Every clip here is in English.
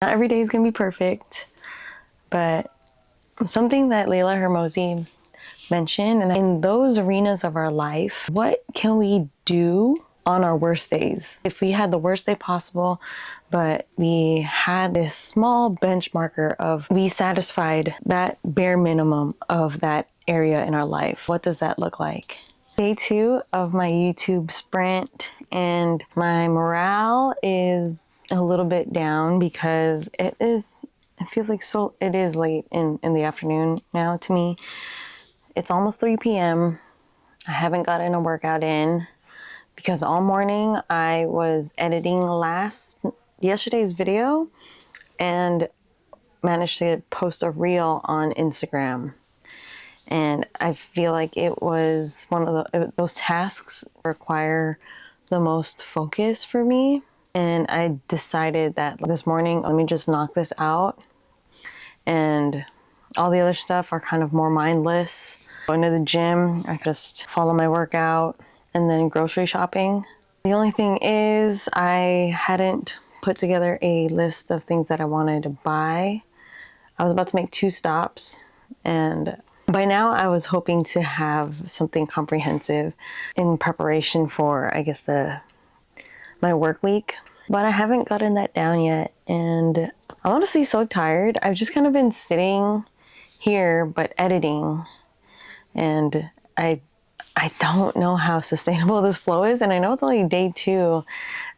Not every day is going to be perfect, but something that Layla Hermosi mentioned, and in those arenas of our life, what can we do on our worst days? If we had the worst day possible, but we had this small benchmarker of we satisfied that bare minimum of that area in our life, what does that look like? Day 2 of my YouTube sprint, and my morale is a little bit down because it feels like it is late in the afternoon now to me. It's almost 3 p.m. I haven't gotten a workout in because all morning I was editing yesterday's video and managed to post a reel on Instagram. And I feel like it was one of those tasks require the most focus for me. And I decided that this morning, let me just knock this out. And all the other stuff are kind of more mindless. Going to the gym, I just follow my workout, and then grocery shopping. The only thing is I hadn't put together a list of things that I wanted to buy. I was about to make 2 stops, and by now I was hoping to have something comprehensive in preparation for, I guess, my work week. But I haven't gotten that down yet, and I'm honestly so tired. I've just kind of been sitting here but editing, and I don't know how sustainable this flow is, and I know it's only day 2,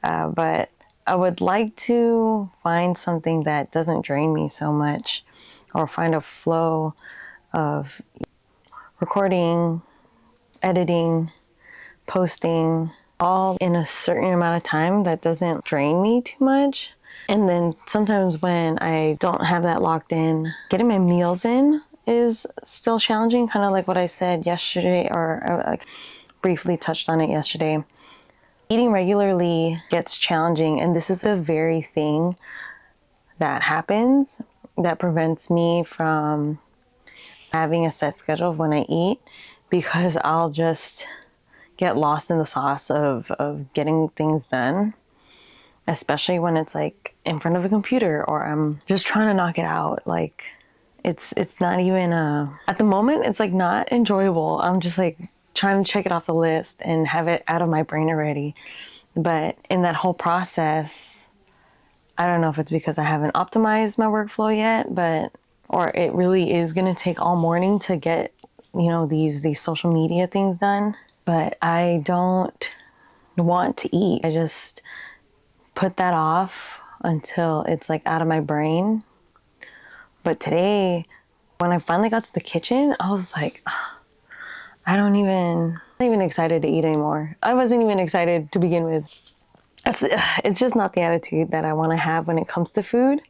but I would like to find something that doesn't drain me so much, or find a flow of recording, editing, posting, all in a certain amount of time that doesn't drain me too much. And then sometimes when I don't have that locked in, getting my meals in is still challenging, kind of like what I said yesterday, or like briefly touched on it yesterday. Eating regularly gets challenging, and this is the very thing that happens that prevents me from having a set schedule of when I eat, because I'll just get lost in the sauce of getting things done, especially when it's like in front of a computer or I'm just trying to knock it out. Like it's not even at the moment it's like not enjoyable. I'm just like trying to check it off the list and have it out of my brain already. But in that whole process, I don't know if it's because I haven't optimized my workflow yet, or it really is going to take all morning to get, these social media things done. But I don't want to eat. I just put that off until it's like out of my brain. But today, when I finally got to the kitchen, I was like, I'm not even excited to eat anymore. I wasn't even excited to begin with. It's just not the attitude that I want to have when it comes to food,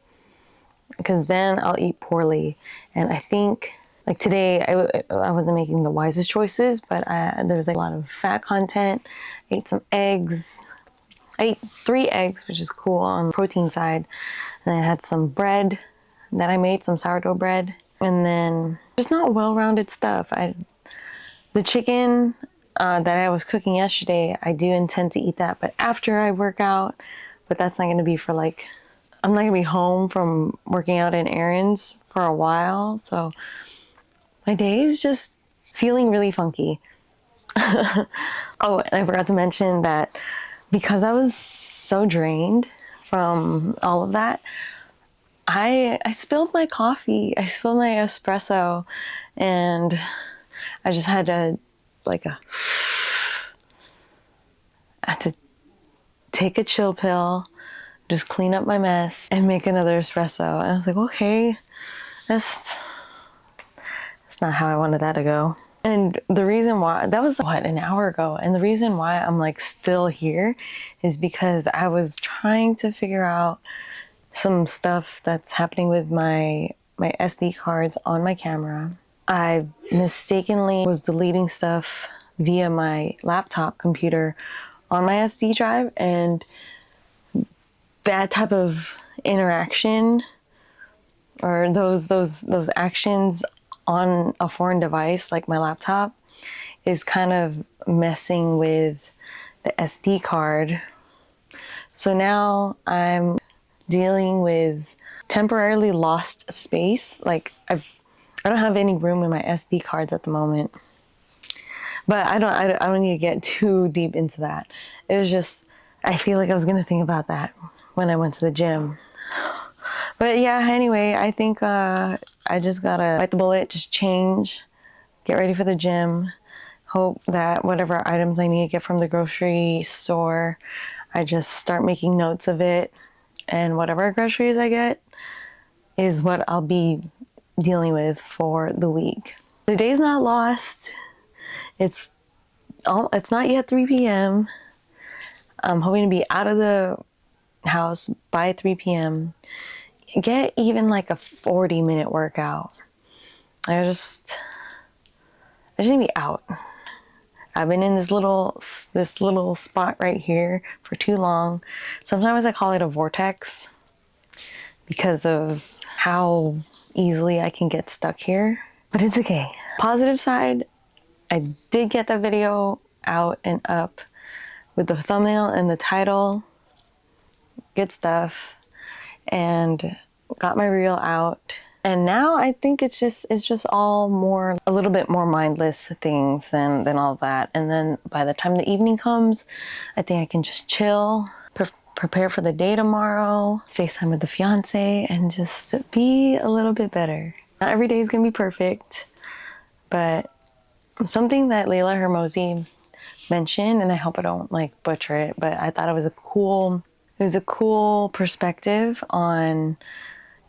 because then I'll eat poorly. And I think like today, I wasn't making the wisest choices, but there's like a lot of fat content. I ate some eggs. I ate 3 eggs, which is cool on the protein side. And I had some bread that I made, some sourdough bread. And then just not well-rounded stuff. The chicken that I was cooking yesterday, I do intend to eat that, but after I work out. But that's not going to be for like, I'm not going to be home from working out in errands for a while. So my day is just feeling really funky. Oh, and I forgot to mention that because I was so drained from all of that, I spilled my coffee. I spilled my espresso, and I just had to I had to take a chill pill, just clean up my mess, and make another espresso. And I was like, okay, that's not how I wanted that to go. And the reason why, that was an hour ago. And the reason why I'm like still here is because I was trying to figure out some stuff that's happening with my SD cards on my camera. I mistakenly was deleting stuff via my laptop computer on my SD drive, and that type of interaction or those actions on a foreign device like my laptop is kind of messing with the SD card. So now I'm dealing with temporarily lost space. Like I don't have any room in my SD cards at the moment. But I don't need to get too deep into that. It was just, I feel like I was gonna think about that when I went to the gym. But yeah, anyway, I think I just gotta bite the bullet, just change, get ready for the gym. Hope that whatever items I need to get from the grocery store, I just start making notes of it. And whatever groceries I get is what I'll be dealing with for the week. The day's not lost. It's not yet 3 p.m. I'm hoping to be out of the house by 3 p.m. Get even like a 40-minute workout. I just need to be out. I've been in this little spot right here for too long. Sometimes I call it a vortex because of how easily I can get stuck here, but it's okay. Positive side, I did get that video out and up with the thumbnail and the title. Good stuff. And got my reel out. And now I think it's just all a little bit more mindless things than all that. And then by the time the evening comes, I think I can just chill, prepare for the day tomorrow, FaceTime with the fiance, and just be a little bit better. Not every day is gonna be perfect, but something that Layla Hermosi mentioned, and I hope I don't like butcher it, but I thought it was a cool perspective on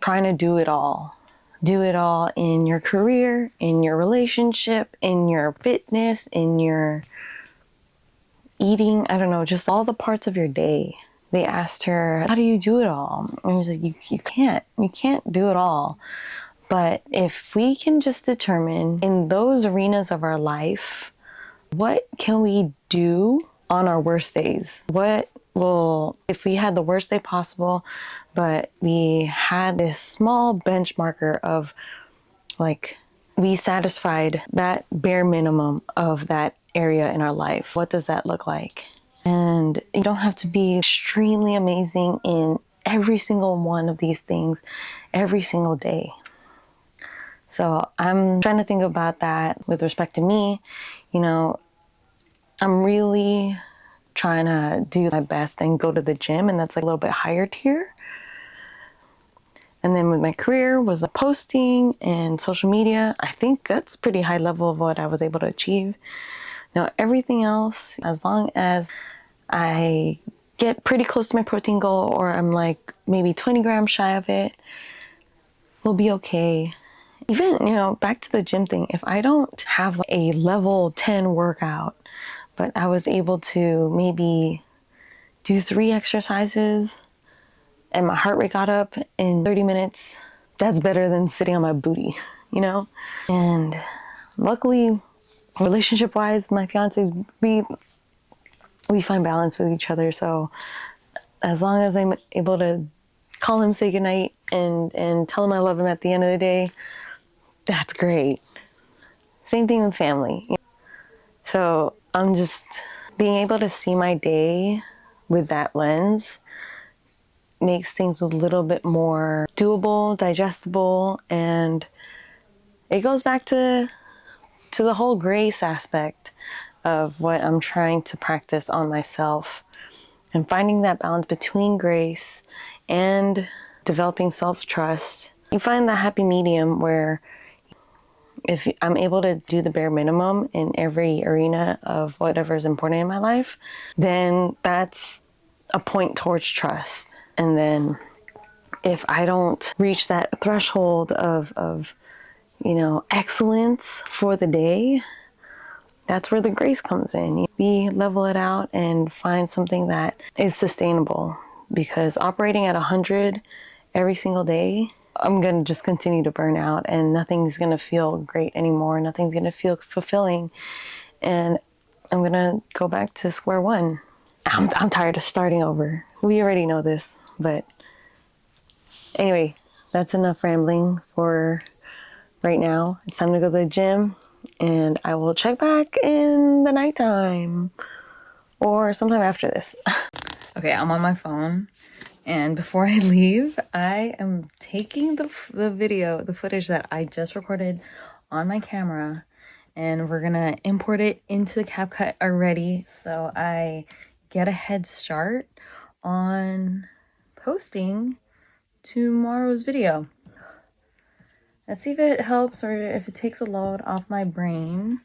trying to do it all. Do it all in your career, in your relationship, in your fitness, in your eating, I don't know, just all the parts of your day. They asked her, how do you do it all? And she was like, you can't do it all. But if we can just determine in those arenas of our life, what can we do on our worst days? If we had the worst day possible, but we had this small benchmarker of like, we satisfied that bare minimum of that area in our life. What does that look like? And you don't have to be extremely amazing in every single one of these things every single day. So I'm trying to think about that with respect to me. You know, I'm really trying to do my best and go to the gym, and that's like a little bit higher tier. And then with my career was the posting and social media. I think that's pretty high level of what I was able to achieve. Now everything else, as long as I get pretty close to my protein goal, or I'm like maybe 20 grams shy of it, we'll be okay. Even, you know, back to the gym thing, if I don't have like a level 10 workout, but I was able to maybe do 3 exercises and my heart rate got up in 30 minutes, that's better than sitting on my booty, you know? And luckily, relationship-wise, my fiance, we find balance with each other. So as long as I'm able to call him, say goodnight, and tell him I love him at the end of the day, that's great. Same thing with family. So I'm just being able to see my day with that lens makes things a little bit more doable, digestible, and it goes back to the whole grace aspect of what I'm trying to practice on myself, and finding that balance between grace and developing self-trust. You find that happy medium where if I'm able to do the bare minimum in every arena of whatever is important in my life, then that's a point towards trust. And then if I don't reach that threshold of you know, excellence for the day, that's where the grace comes in. We level it out and find something that is sustainable, because operating at 100 every single day, I'm going to just continue to burn out, and nothing's going to feel great anymore. Nothing's going to feel fulfilling. And I'm going to go back to square one. I'm tired of starting over. We already know this, but anyway, that's enough rambling for right now. It's time to go to the gym, and I will check back in the nighttime or sometime after this. Okay, I'm on my phone And before I leave, I am taking the footage that I just recorded on my camera, and we're gonna import it into the CapCut already, so I get a head start on posting tomorrow's video. Let's see if it helps or if it takes a load off my brain.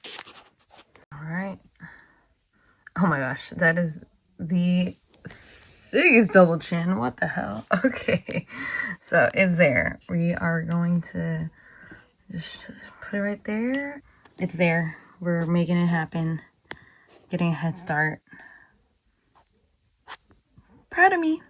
All right. Oh my gosh, that is the sickest double chin. What the hell? Okay, so it's there. We are going to just put it right there. It's there. We're making it happen. Getting a head start. Proud of me.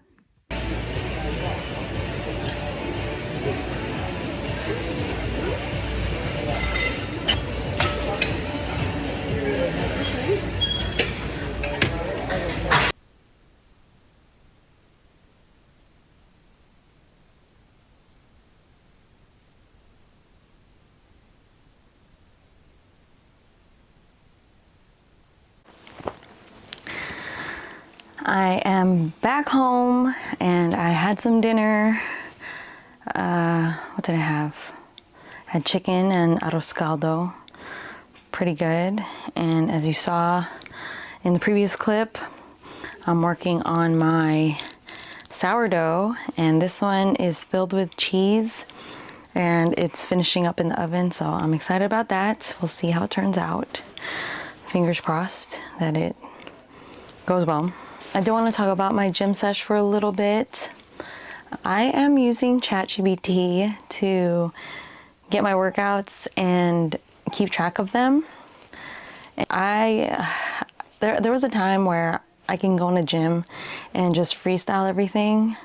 I am back home and I had some dinner. What did I have? I had chicken and arroz caldo. Pretty good. And as you saw in the previous clip, I'm working on my sourdough, and this one is filled with cheese and it's finishing up in the oven, so I'm excited about that. We'll see how it turns out. Fingers crossed that it goes well. I do want to talk about my gym sesh for a little bit. I am using ChatGPT to get my workouts and keep track of them. There was a time where I can go in a gym and just freestyle everything,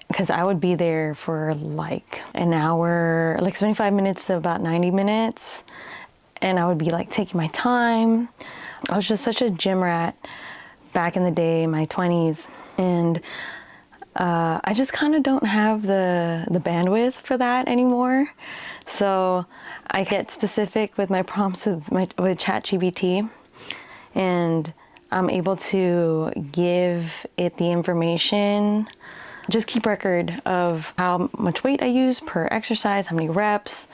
because I would be there for like an hour, like 75 minutes to about 90 minutes, and I would be like taking my time. I was just such a gym rat back in the day, my 20s, and I just kind of don't have the bandwidth for that anymore. So I get specific with my prompts with ChatGPT, and I'm able to give it the information, just keep record of how much weight I use per exercise, how many reps,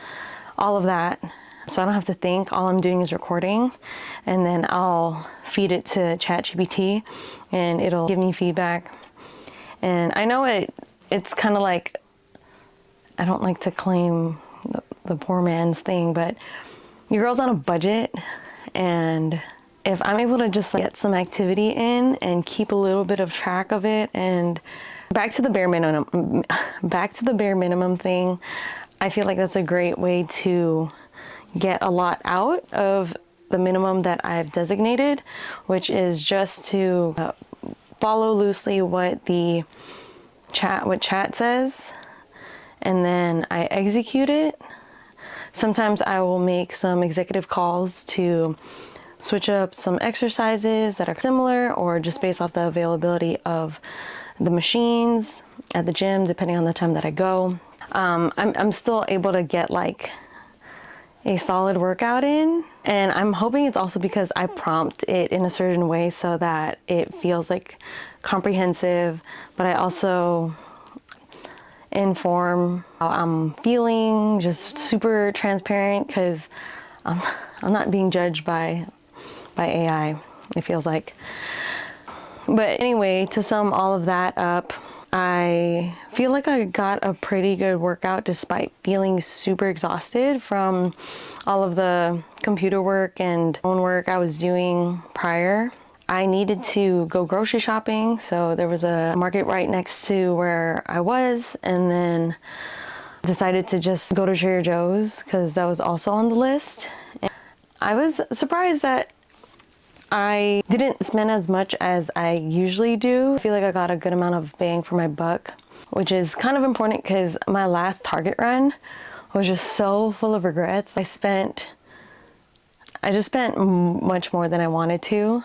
all of that. So I don't have to think. All I'm doing is recording, and then I'll feed it to ChatGPT and it'll give me feedback. And I know it's kind of like, I don't like to claim the poor man's thing, but your girl's on a budget, and if I'm able to just get some activity in and keep a little bit of track of it, and back to the bare minimum thing, I feel like that's a great way to get a lot out of the minimum that I've designated, which is just to follow loosely what chat says, and then I execute it. Sometimes I will make some executive calls to switch up some exercises that are similar, or just based off the availability of the machines at the gym, depending on the time that I go. I'm still able to get like a solid workout in, and I'm hoping it's also because I prompt it in a certain way so that it feels like comprehensive, but I also inform how I'm feeling, just super transparent, because I'm not being judged by AI, it feels like. But anyway, to sum all of that up, I feel like I got a pretty good workout despite feeling super exhausted from all of the computer work and phone work I was doing prior. I needed to go grocery shopping, so there was a market right next to where I was, and then decided to just go to Trader Joe's because that was also on the list. And I was surprised that I didn't spend as much as I usually do. I feel like I got a good amount of bang for my buck, which is kind of important because my last Target run was just so full of regrets. I just spent much more than I wanted to.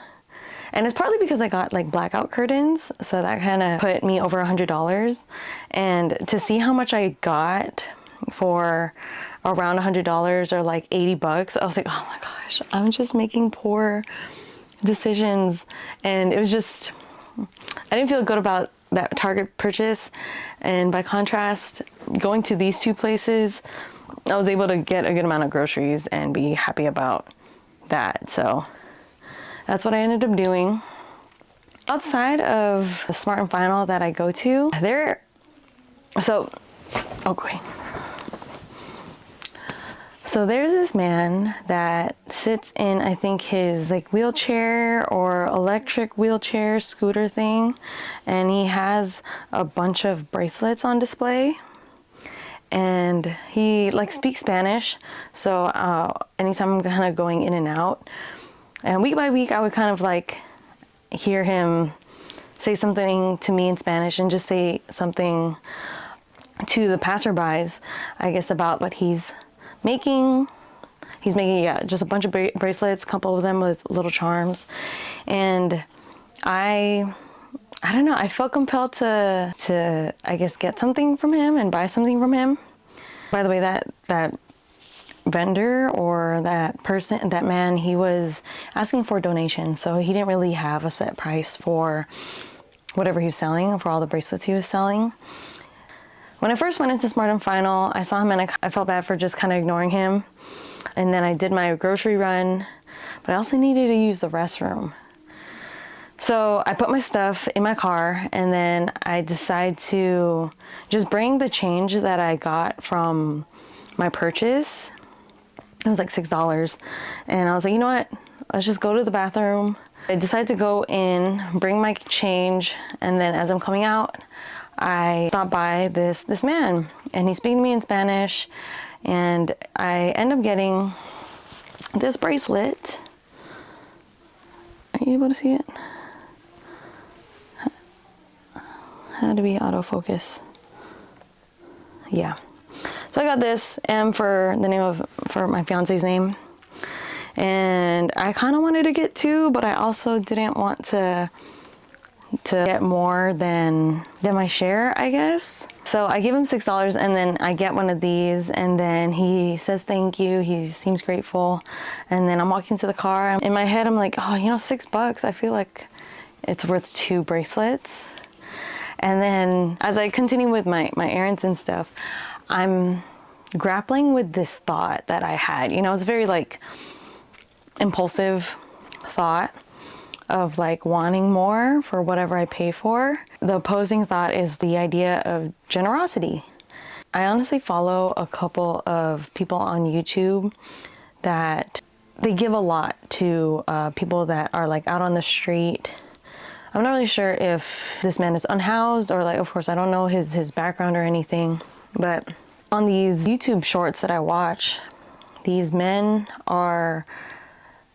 And it's partly because I got like blackout curtains, so that kind of put me over $100. And to see how much I got for around $100 or like 80 bucks, I was like, oh my gosh, I'm just making poor decisions. And it was just, I didn't feel good about that Target purchase. And by contrast, going to these two places, I was able to get a good amount of groceries and be happy about that. So that's what I ended up doing. Outside of the Smart and Final that I go to, So there's this man that sits in, I think, his like wheelchair or electric wheelchair scooter thing, and he has a bunch of bracelets on display, and he like speaks Spanish. So anytime I'm kind of going in and out, and week by week I would kind of like hear him say something to me in Spanish and just say something to the passerbys, I guess, about what he's making. He's making, yeah, just a bunch of bracelets, a couple of them with little charms. And I don't know, I felt compelled to I guess get something from him and buy something from him. By the way, that vendor or that person, that man, he was asking for a donation, so he didn't really have a set price for whatever he was selling, for all the bracelets he was selling. When I first went into Smart and Final, I saw him and I felt bad for just kind of ignoring him. And then I did my grocery run, but I also needed to use the restroom. So I put my stuff in my car, and then I decided to just bring the change that I got from my purchase. It was like $6. And I was like, you know what? Let's just go to the bathroom. I decided to go in, bring my change, and then as I'm coming out, I stopped by this man, and he's speaking to me in Spanish, and I end up getting this bracelet. Are you able to see it? How to be autofocus? Yeah. So I got this M for my fiance's name, and I kind of wanted to get two, but I also didn't want to get more than my share, I guess. So I give him $6, and then I get one of these, and then he says thank you. He seems grateful, and then I'm walking to the car. In my head, I'm like, oh, you know, $6. I feel like it's worth 2 bracelets. And then as I continue with my errands and stuff, I'm grappling with this thought that I had. You know, it's very like impulsive thought of like wanting more for whatever I pay for. The opposing thought is the idea of generosity. I honestly follow a couple of people on YouTube that they give a lot to people that are like out on the street. I'm not really sure if this man is unhoused or like, of course, I don't know his background or anything, but on these YouTube shorts that I watch, these men are,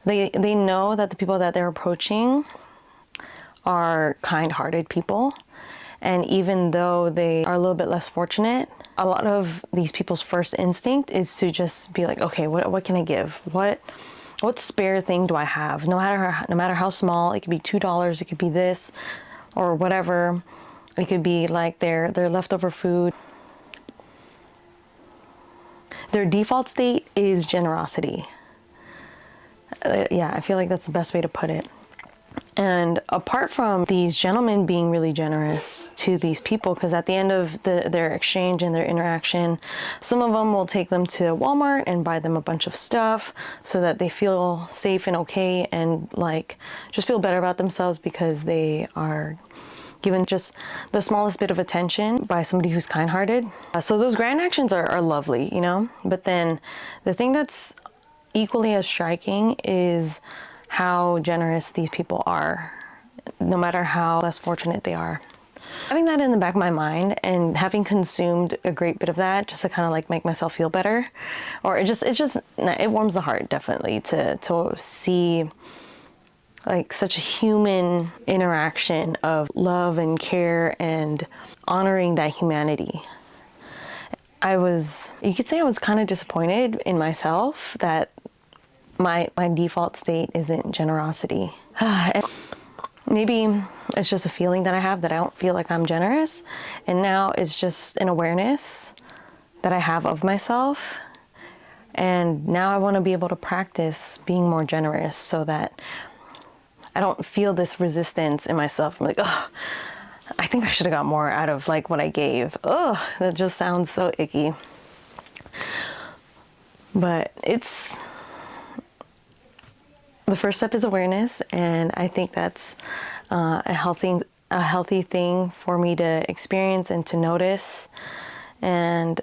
they know that the people that they're approaching are kind-hearted people. And even though they are a little bit less fortunate, a lot of these people's first instinct is to just be like, okay, what can I give? What spare thing do I have? No matter how small, it could be $2, it could be this or whatever. It could be like their leftover food. Their default state is generosity. Yeah, I feel like that's the best way to put it. And apart from these gentlemen being really generous to these people, because at the end of their exchange and their interaction, some of them will take them to Walmart and buy them a bunch of stuff so that they feel safe and okay and like just feel better about themselves because they are given just the smallest bit of attention by somebody who's kind-hearted. So those grand actions are lovely, you know? But then the thing that's equally as striking is how generous these people are, no matter how less fortunate they are. Having that in the back of my mind and having consumed a great bit of that just to kind of like make myself feel better, or it warms the heart definitely to see like such a human interaction of love and care and honoring that humanity. You could say I was kind of disappointed in myself that my default state isn't generosity. And maybe it's just a feeling that I have that I don't feel like I'm generous. And now it's just an awareness that I have of myself. And now I want to be able to practice being more generous so that I don't feel this resistance in myself. I'm like, oh, I think I should have got more out of like what I gave. Ugh, that just sounds so icky. But it's, the first step is awareness, and I think that's a healthy thing for me to experience and to notice. And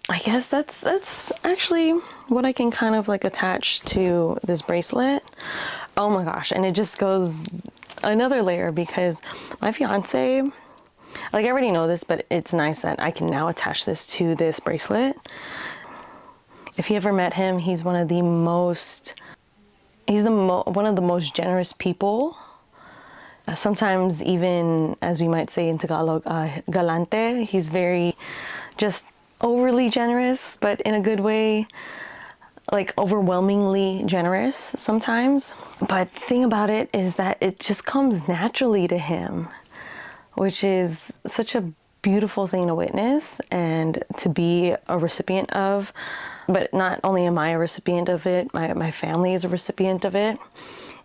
I guess that's actually what I can kind of like attach to this bracelet. Oh my gosh, and it just goes another layer because my fiance, like I already know this, but it's nice that I can now attach this to this bracelet. If you ever met him, he's one of the most, one of the most generous people. Sometimes even, as we might say in Tagalog, galante. He's very just overly generous, but in a good way, like overwhelmingly generous sometimes. But the thing about it is that it just comes naturally to him, which is such a beautiful thing to witness and to be a recipient of. But not only am I a recipient of it, my family is a recipient of it.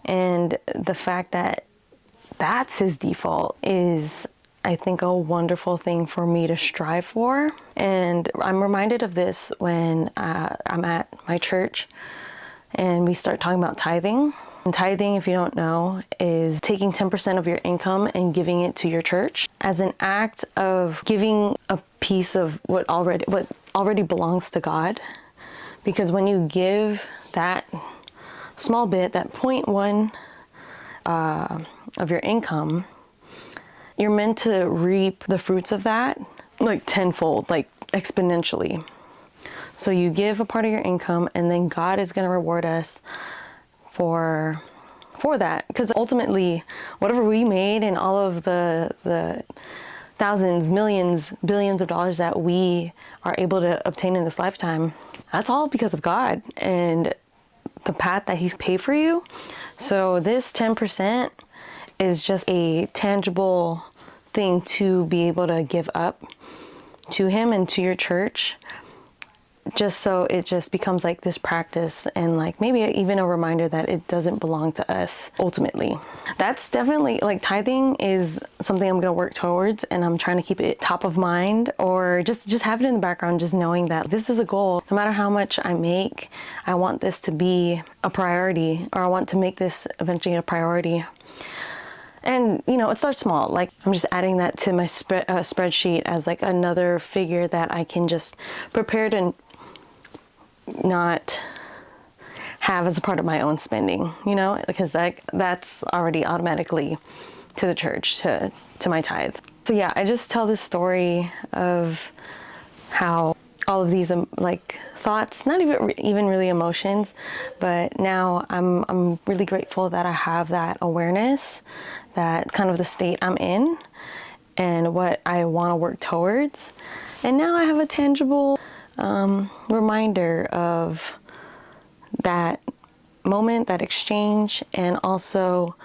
And the fact that that's his default is, I think, a wonderful thing for me to strive for. And I'm reminded of this when I'm at my church and we start talking about tithing. And tithing, if you don't know, is taking 10% of your income and giving it to your church as an act of giving a piece of what already belongs to God. Because when you give that small bit, that 0.1 of your income, you're meant to reap the fruits of that like tenfold, like exponentially. So you give a part of your income, and then God is going to reward us for that. Because ultimately, whatever we made and all of the thousands, millions, billions of dollars that we are able to obtain in this lifetime, that's all because of God and the path that He's paid for you. So this 10% is just a tangible thing to be able to give up to Him and to your church, just so it just becomes like this practice and like maybe even a reminder that it doesn't belong to us ultimately. That's definitely, like, tithing is something I'm going to work towards, and I'm trying to keep it top of mind, or just have it in the background, just knowing that this is a goal. No matter how much I make, I want this to be a priority, or I want to make this eventually a priority. And, you know, it starts small. Like, I'm just adding that to my spreadsheet as like another figure that I can just prepare to not have as a part of my own spending, you know, because that's already automatically to the church, to my tithe. So yeah, I just tell this story of how all of these like thoughts, not even really emotions, but now I'm really grateful that I have that awareness, that kind of the state I'm in and what I want to work towards. And now I have a tangible reminder of that moment, that exchange, and also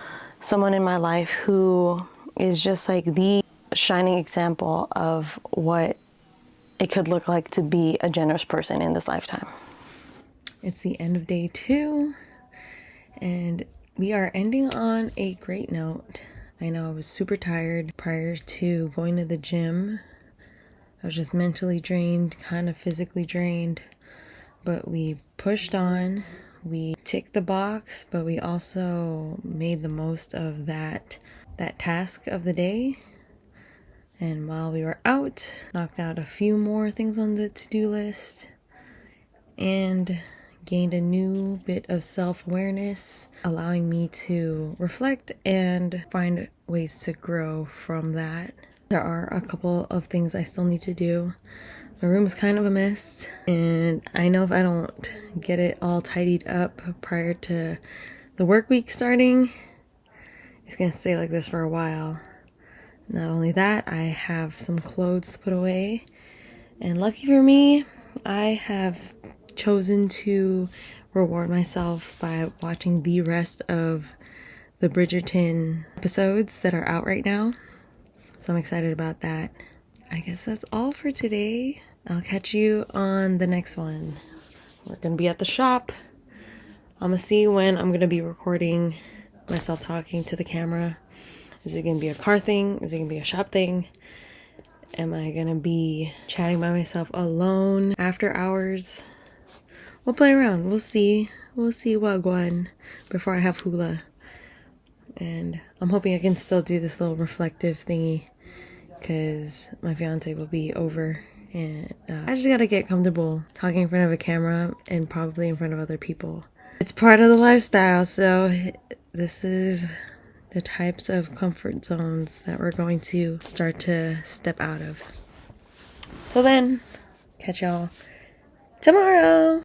someone in my life who is just like the shining example of what it could look like to be a generous person in this lifetime. It's the end of day 2, and we are ending on a great note. I know I was super tired prior to going to the gym. I was just mentally drained, kind of physically drained, but we pushed on. We ticked the box, but we also made the most of that task of the day. And while we were out, knocked out a few more things on the to-do list and gained a new bit of self-awareness, allowing me to reflect and find ways to grow from that. There are a couple of things I still need to do. My room is kind of a mess, and I know if I don't get it all tidied up prior to the work week starting, it's gonna stay like this for a while. Not only that, I have some clothes to put away, and lucky for me, I have chosen to reward myself by watching the rest of the Bridgerton episodes that are out right now. So I'm excited about that. I guess that's all for today. I'll catch you on the next one. We're gonna be at the shop. I'm gonna see when I'm gonna be recording myself talking to the camera, Is it gonna be a car thing? Is it gonna be a shop thing? Am I gonna be chatting by myself alone after hours? We'll play around. We'll see. We'll see wagwan before I have hula. And I'm hoping I can still do this little reflective thingy because my fiance will be over. And I just gotta get comfortable talking in front of a camera and probably in front of other people. It's part of the lifestyle, so this is the types of comfort zones that we're going to start to step out of. So then, catch y'all tomorrow.